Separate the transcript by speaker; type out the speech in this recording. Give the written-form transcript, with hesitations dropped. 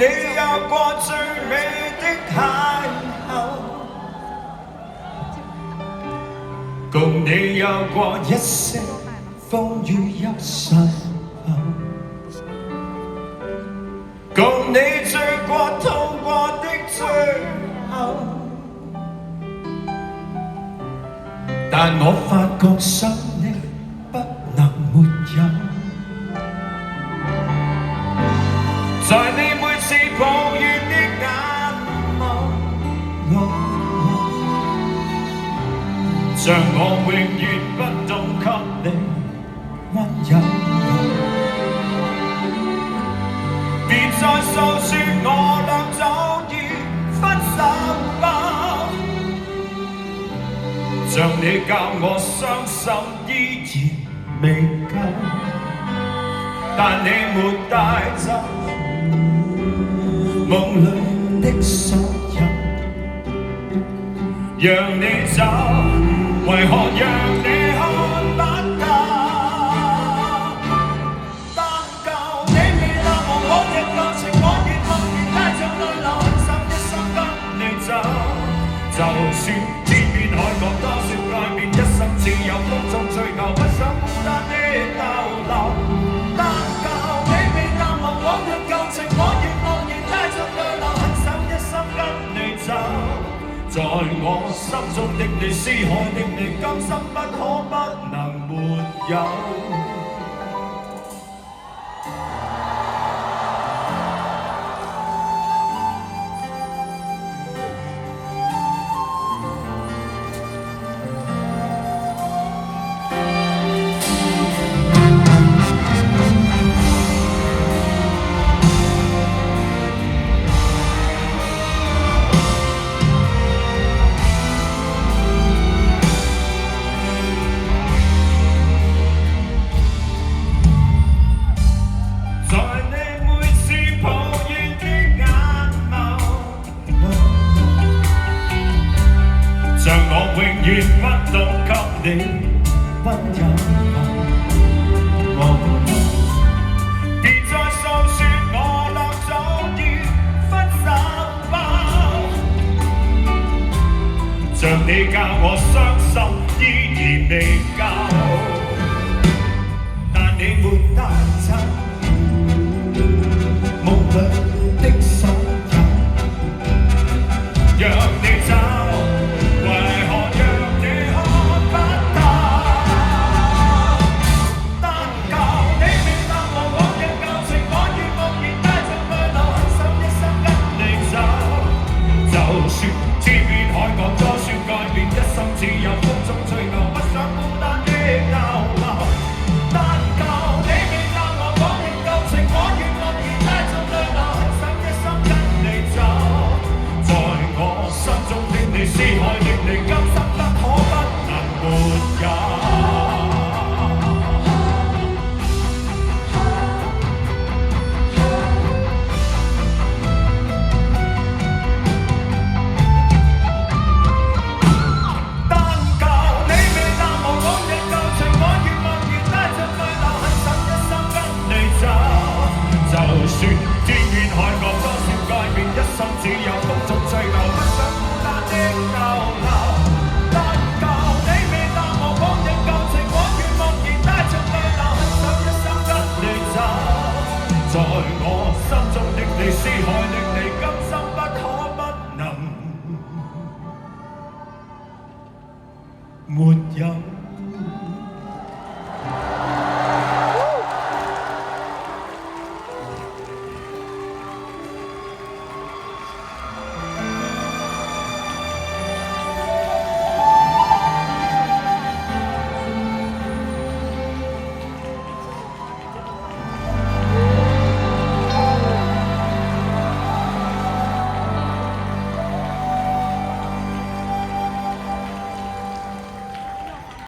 Speaker 1: 你有過最美的邂逅，共你有過一些風雨憂愁，共你醉過痛過的最後，但我發覺想你不能沒有，在你每次抱怨的眼眸，像我永遠不懂給你溫柔。別再訴說我倆早已分手吧，像你教我傷心依然未夠，但你沒帶走夢裏的所有，讓你走，為何讓你看不透？但求你未淡忘我的舊情，我亦默然帶着淚流，狠心一生跟你走。就算天邊海角多少改變，一生只有風中追求，不想孤單的逗留。但求你未淡忘我的舊情，我亦默然帶着淚流，狠心一生跟你走。在我心中的你，思海的你，今生不可不能沒有。